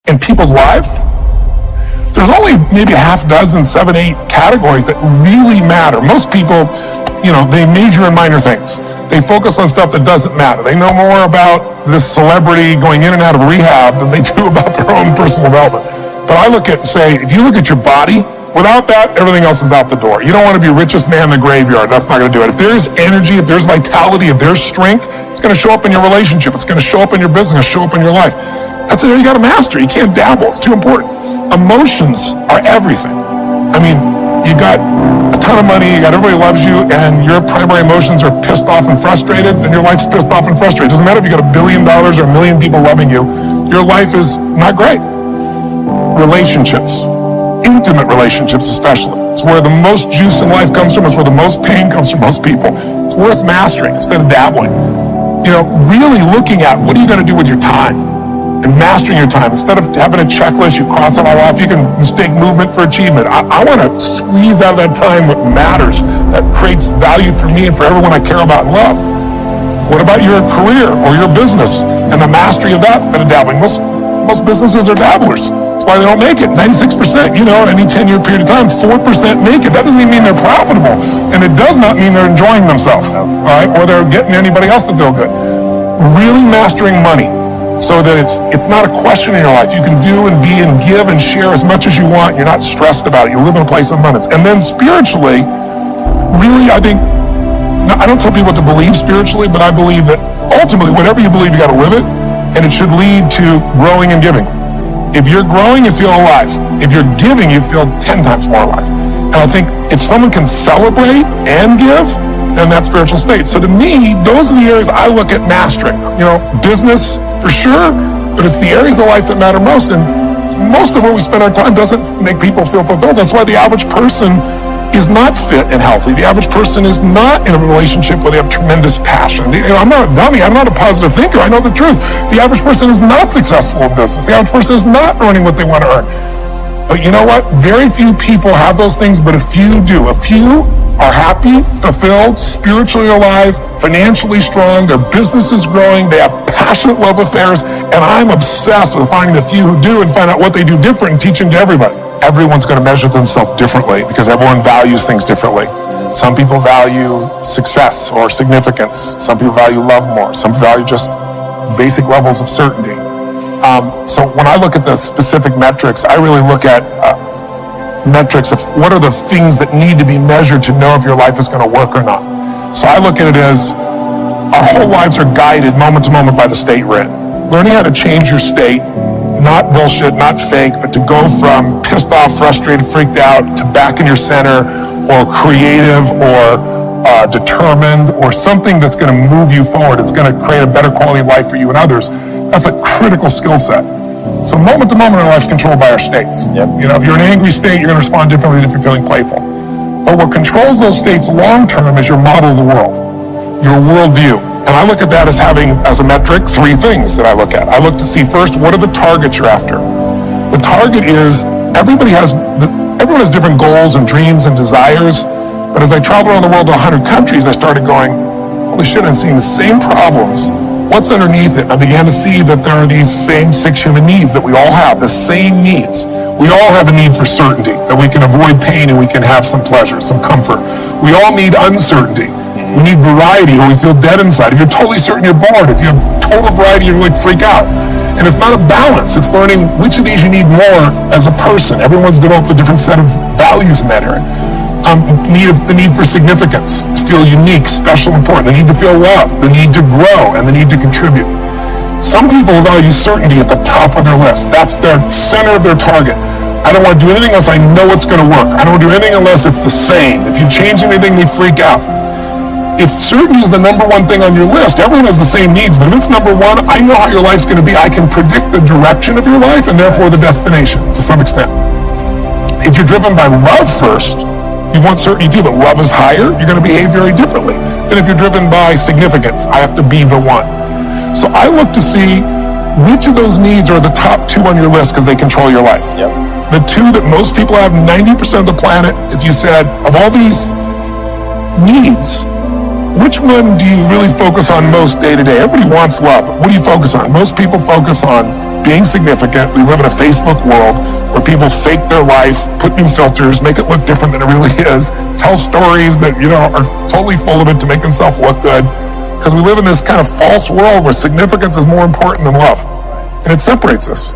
in people's lives, there's only maybe a half dozen, 7, 8 categories that really matter. Most people, they major in minor things. They focus on stuff that doesn't matter. They know more about this celebrity going in and out of rehab than they do about their own personal development. But I if you look at your body, without that, everything else is out the door. You don't want to be richest man in the graveyard. That's not going to do it. If there's energy, if there's vitality, if there's strength, it's going to show up in your relationship. It's going to show up in your business, show up in your life. That's it. You got to master. You can't dabble. It's too important. Emotions are everything. I mean, you got a ton of money, everybody loves you, and your primary emotions are pissed off and frustrated, then your life's pissed off and frustrated. It doesn't matter if you got $1 billion or 1 million people loving you, your life is not great. Relationships, intimate relationships especially. It's where the most juice in life comes from. It's where the most pain comes from most people. It's worth mastering instead of dabbling. Really looking at what are you going to do with your time? And mastering your time. Instead of having a checklist, you cross it all off, you can mistake movement for achievement. I want to squeeze out of that time what matters, that creates value for me and for everyone I care about and love. What about your career or your business and the mastery of that instead of dabbling? Most businesses are dabblers. That's why they don't make it. 96%, any 10-year period of time, 4% make it. That doesn't even mean they're profitable. And it does not mean they're enjoying themselves, right? Or they're getting anybody else to feel good. Really mastering money, so that it's not a question in your life. You can do and be and give and share as much as you want. You're not stressed about it. You live in a place of abundance. And then spiritually, really, I think, I don't tell people what to believe spiritually, but I believe that ultimately, whatever you believe, you got to live it, and it should lead to growing and giving. If you're growing, you feel alive. If you're giving, you feel 10 times more alive. And I think if someone can celebrate and give, then that's spiritual state. So to me, those are the areas I look at mastering. Business, for sure, but it's the areas of life that matter most, and most of where we spend our time doesn't make people feel fulfilled. That's why the average person is not fit and healthy. The average person is not in a relationship where they have tremendous passion. I'm not a dummy. I'm not a positive thinker. I know the truth. The average person is not successful in business. The average person is not earning what they want to earn. But you know what? Very few people have those things, but a few do. A few are happy, fulfilled, spiritually alive, financially strong, their business is growing, they have passionate love affairs, and I'm obsessed with finding the few who do and find out what they do different and teaching to everybody. Everyone's going to measure themselves differently because everyone values things differently. Some people value success or significance. Some people value love more. Some value just basic levels of certainty. So when I look at the specific metrics, I really look at metrics of what are the things that need to be measured to know if your life is going to work or not. So I look at it as our whole lives are guided moment to moment by the state we're in. Learning how to change your state, not bullshit, not fake, but to go from pissed off, frustrated, freaked out to back in your center, or creative, or determined, or something that's going to move you forward. It's going to create a better quality of life for you and others. That's a critical skill set. So moment to moment, our life's controlled by our states. Yep. If you're in an angry state, you're going to respond differently than if you're feeling playful. But what controls those states long term is your model of the world, your worldview. And I look at that as having, as a metric, 3 things that I look at. I look to see first, what are the targets you're after? The target is, everyone has different goals and dreams and desires. But as I traveled around the world to 100 countries, I started going, holy shit, I'm seeing the same problems. What's underneath it? I began to see that there are these same 6 human needs that we all have, the same needs. We all have a need for certainty, that we can avoid pain and we can have some pleasure, some comfort. We all need uncertainty. We need variety, or we feel dead inside. If you're totally certain, you're bored. If you have total variety, you're like freak out. And it's not a balance. It's learning which of these you need more as a person. Everyone's developed a different set of values in that area. The need for significance, to feel unique, special, important. The need to feel loved, the need to grow, and the need to contribute. Some people value certainty at the top of their list. That's their center of their target. I don't want to do anything unless I know it's going to work. I don't want to do anything unless it's the same. If you change anything, they freak out. If certainty is the number 1 thing on your list, everyone has the same needs, but if it's number 1, I know how your life's going to be. I can predict the direction of your life and therefore the destination to some extent. If you're driven by love first, you want certainty too, but love is higher, you're going to behave very differently than if you're driven by significance. I have to be the one. So I look to see which of those needs are the top 2 on your list because they control your life. Yep. The 2 that most people have, 90% of the planet, if you said, of all these needs, which one do you really focus on most day to day? Everybody wants love, but what do you focus on? Most people focus on being significant. We live in a Facebook world where people fake their life, put new filters, make it look different than it really is, tell stories that, are totally full of it to make themselves look good. Because we live in this kind of false world where significance is more important than love. And it separates us.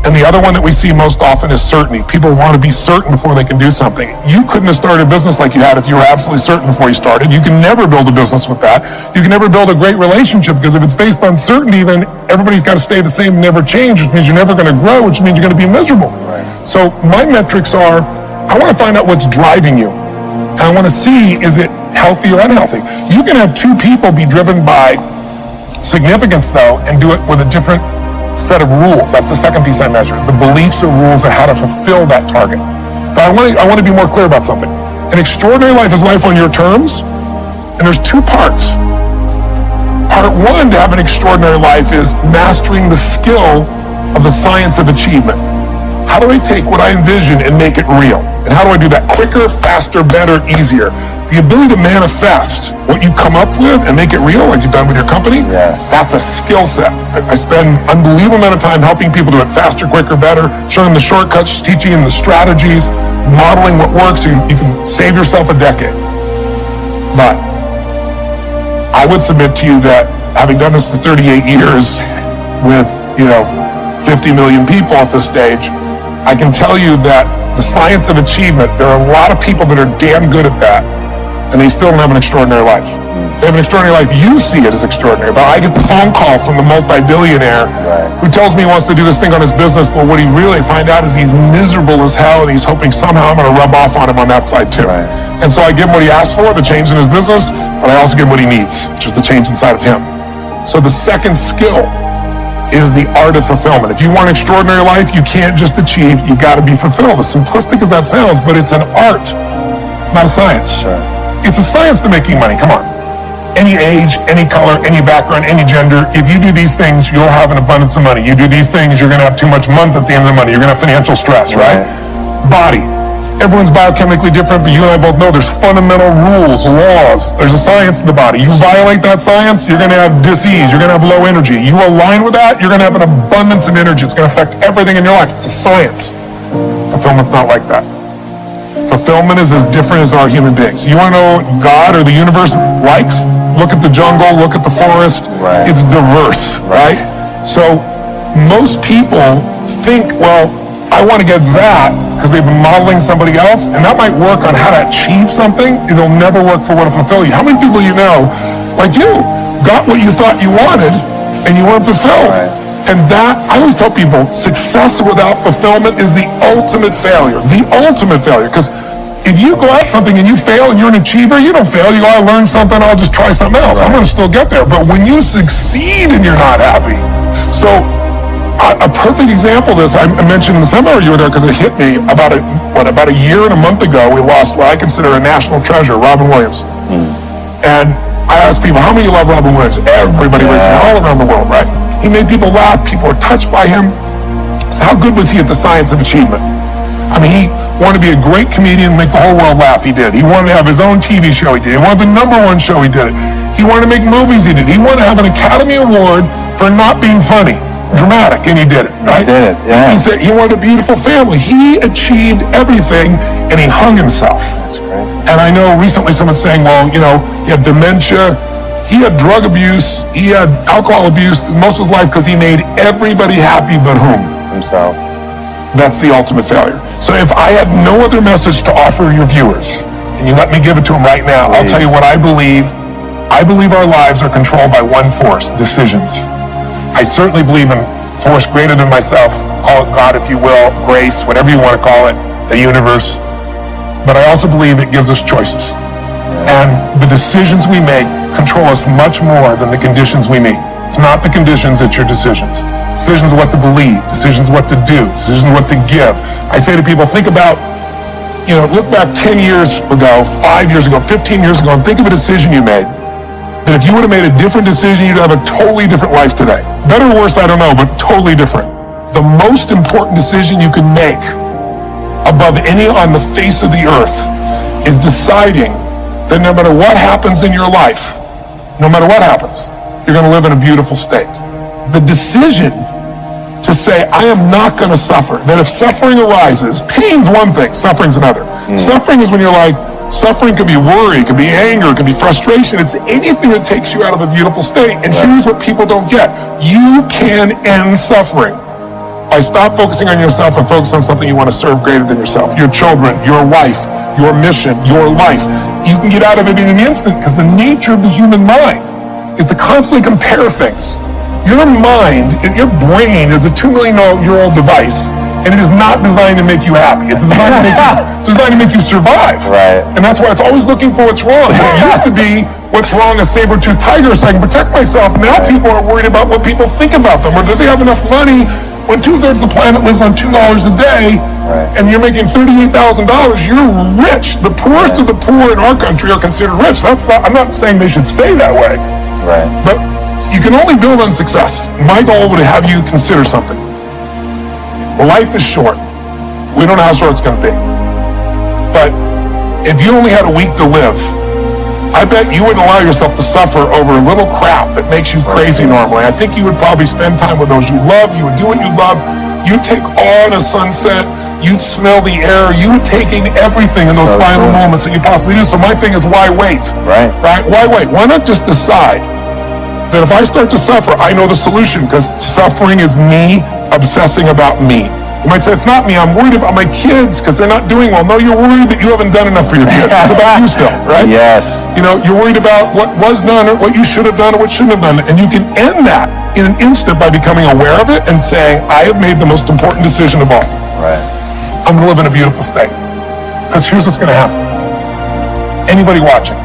And the other one that we see most often is certainty. People want to be certain before they can do something. You couldn't have started a business like you had if you were absolutely certain before you started. You can never build a business with that. You can never build a great relationship, because if it's based on certainty, then everybody's got to stay the same and never change, which means you're never going to grow, which means you're going to be miserable. Right. So my metrics are, I want to find out what's driving you. And I want to see, is it healthy or unhealthy? You can have two people be driven by significance, though, and do it with a different set of rules. That's the second piece I measure. The beliefs or rules of how to fulfill that target. But I want to be more clear about something. An extraordinary life is life on your terms, and there's two parts. Part one to have an extraordinary life is mastering the skill of the science of achievement. How do I take what I envision and make it real? And how do I do that quicker, faster, better, easier? The ability to manifest what you come up with and make it real, like you've done with your company, yes, that's a skill set. I spend an unbelievable amount of time helping people do it faster, quicker, better, showing them the shortcuts, teaching them the strategies, modeling what works so you can save yourself a decade. But I would submit to you that having done this for 38 years with, 50 million people at this stage, I can tell you that the science of achievement, there are a lot of people that are damn good at that, and they still don't have an extraordinary life. They have an extraordinary life. You see it as extraordinary, but I get the phone call from the multi-billionaire who tells me he wants to do this thing on his business, but what he really find out is he's miserable as hell, and he's hoping somehow I'm going to rub off on him on that side too. Right. And so I give him what he asked for, the change in his business, but I also give him what he needs, which is the change inside of him. So the second skill is the art of fulfillment. If you want an extraordinary life, you can't just achieve, you got to be fulfilled. As simplistic as that sounds, but it's an art. It's not a science. Sure. It's a science to making money. Come on. Any age, any color, any background, any gender, if you do these things, you'll have an abundance of money. You do these things, you're going to have too much month at the end of the money. You're going to have financial stress, right? Body. Everyone's biochemically different, but you and I both know there's fundamental rules, laws. There's a science to the body. You violate that science, you're going to have disease. You're going to have low energy. You align with that, you're going to have an abundance of energy. It's going to affect everything in your life. It's a science. Fulfillment's not like that. Fulfillment is as different as our human beings. You want to know what God or the universe likes? Look at the jungle, look at the forest. Right. It's diverse, right? So most people think, well, I want to get that because they've been modeling somebody else, and that might work on how to achieve something. It'll never work for what to fulfill you. How many people you know, like you, got what you thought you wanted, and you weren't fulfilled? Right. And that, I always tell people, success without fulfillment is the ultimate failure. The ultimate failure. Because if you go at something and you fail and you're an achiever, you don't fail. You go, I learned something, I'll just try something else. Right. I'm going to still get there. But when you succeed and you're not happy. So a perfect example of this, I mentioned in the seminar you were there because it hit me about a year and a month ago, we lost what I consider a national treasure, Robin Williams. And I asked people, how many of you love Robin Williams? Everybody raised hand all around the world, right? He made people laugh. People were touched by him. So how good was he at the science of achievement? I mean, he wanted to be a great comedian, make the whole world laugh. He did. He wanted to have his own TV show. He did. He wanted the #1 show. He did it. He wanted to make movies. He did. He wanted to have an Academy Award for not being funny, dramatic, and he did it. Right? He did it. Yeah. He said he wanted a beautiful family. He achieved everything, and he hung himself. That's crazy. And I know recently someone's saying, well, he had dementia. He had drug abuse, he had alcohol abuse most of his life because he made everybody happy but whom? Himself. That's the ultimate failure. So if I had no other message to offer your viewers, and you let me give it to them right now, I'll tell you what I believe. I believe our lives are controlled by one force, decisions. I certainly believe in force greater than myself, call it God if you will, grace, whatever you want to call it, the universe. But I also believe it gives us choices. And the decisions we make control us much more than the conditions we meet. It's not the conditions, it's your decisions. Decisions what to believe, decisions what to do, decisions what to give. I say to people, think about, look back 10 years ago, 5 years ago, 15 years ago, and think of a decision you made. That if you would have made a different decision, you'd have a totally different life today. Better or worse, I don't know, but totally different. The most important decision you can make above any on the face of the earth is deciding that no matter what happens in your life, no matter what happens, you're going to live in a beautiful state. The decision to is say, I am not going to suffer. That if suffering arises, pain's one thing, suffering's another. Suffering is when you're like, suffering could be worry, it could be anger, it could be frustration. It's anything that takes you out of a beautiful state. And here's what people don't get. You can end suffering by stop focusing on yourself and focus on something you want to serve greater than yourself. Your children, your wife, your mission, your life. You can get out of it in an instant because the nature of the human mind is to constantly compare things. Your mind, your brain is a 2 million year old device, and it is not designed to make you happy. It's designed to make you survive. Right. And that's why it's always looking for what's wrong. It used to be what's wrong, a saber-toothed tiger, so I can protect myself. Now people are worried about what people think about them, or do they have enough money when 2/3 of the planet lives on $2 a day, and you're making $38,000, you're rich. The poorest of the poor in our country are considered rich. I'm not saying they should stay that way. Right. But you can only build on success. My goal would have you consider something. Life is short. We don't know how short it's going to be. But if you only had a week to live, I bet you wouldn't allow yourself to suffer over a little crap that makes you crazy normally. I think you would probably spend time with those you love. You would do what you love. You'd take all in a sunset. You'd smell the air. You would take in everything in those final moments that you possibly do. So my thing is, why wait? Right. Why wait? Why not just decide that if I start to suffer, I know the solution, because suffering is me obsessing about me. You might say, it's not me, I'm worried about my kids because they're not doing well. No, you're worried that you haven't done enough for your kids. It's about you still, right? Yes. You know, you're worried about what was done or what you should have done or what shouldn't have done. And you can end that in an instant by becoming aware of it and saying, I have made the most important decision of all. Right. I'm going to live in a beautiful state. Because here's what's going to happen. Anybody watching,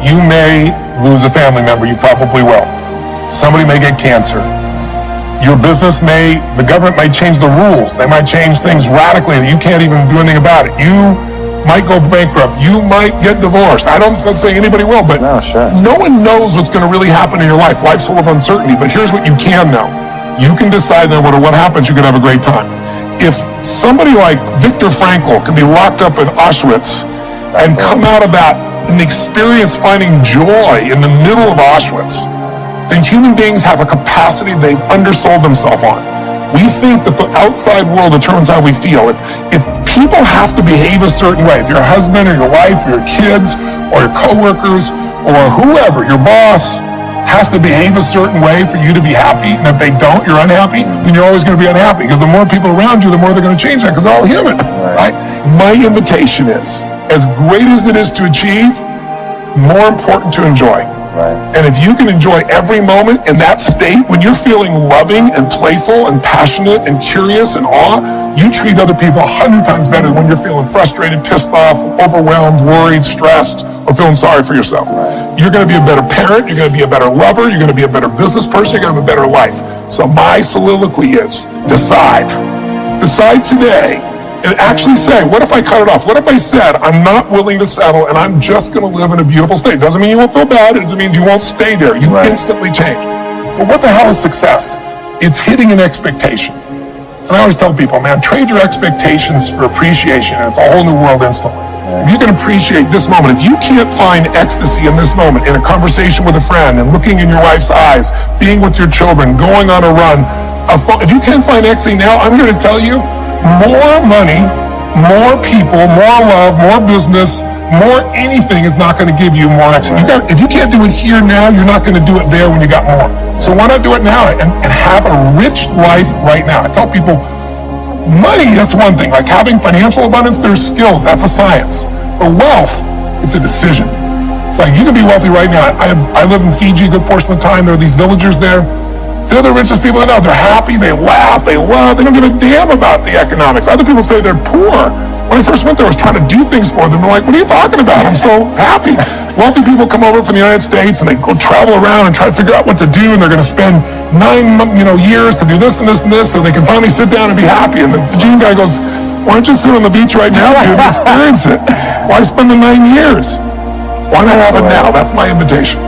you may lose a family member, you probably will. Somebody may get cancer. Your business the government might change the rules. They might change things radically that you can't even do anything about it. You might go bankrupt. You might get divorced. I'm not saying anybody will, but no one knows what's going to really happen in your life. Life's full of uncertainty, but here's what you can know. You can decide no matter what happens, you can have a great time. If somebody like Viktor Frankl can be locked up in Auschwitz and come out of that and experience finding joy in the middle of Auschwitz, then human beings have a capacity they've undersold themselves on. We think that the outside world determines how we feel. If people have to behave a certain way, if your husband or your wife or your kids or your coworkers or whoever, your boss, has to behave a certain way for you to be happy, and if they don't, you're unhappy, then you're always going to be unhappy, because the more people around you, the more they're going to change that, because they're all human, right? My invitation is, as great as it is to achieve, more important to enjoy. Right. And if you can enjoy every moment in that state, when you're feeling loving and playful and passionate and curious and awe, you treat other people 100 times better than when you're feeling frustrated, pissed off, overwhelmed, worried, stressed, or feeling sorry for yourself. Right. You're going to be a better parent, you're going to be a better lover, you're going to be a better business person, you're going to have a better life. So my soliloquy is, decide. Decide today. And actually say, what if I cut it off? What if I said, I'm not willing to settle and I'm just going to live in a beautiful state? Doesn't mean you won't feel bad. It doesn't mean you won't stay there. You instantly change. But what the hell is success? It's hitting an expectation. And I always tell people, man, trade your expectations for appreciation, and it's a whole new world instantly. If you can appreciate this moment, if you can't find ecstasy in this moment, in a conversation with a friend and looking in your wife's eyes, being with your children, going on a run, if you can't find ecstasy now, I'm going to tell you, more money, more people, more love, more business, more anything is not going to give you more ecstasy. If you can't do it here now, you're not going to do it there when you got more. So why not do it now and have a rich life right now? I tell people, money, that's one thing. Like having financial abundance, there's skills. That's a science. But wealth, it's a decision. It's like you can be wealthy right now. I live in Fiji a good portion of the time. There are these villagers there. They're the richest people I know. They're happy, they laugh, they love, they don't give a damn about the economics. Other people say they're poor. When I first went there, I was trying to do things for them. They're like, what are you talking about? I'm so happy. Wealthy people come over from the United States and they go travel around and try to figure out what to do, and they're going to spend 9 years to do this and this and this so they can finally sit down and be happy. And the Gene guy goes, why don't you sit on the beach right now, dude, and experience it? Why spend the 9 years? Why not have it now? That's my invitation.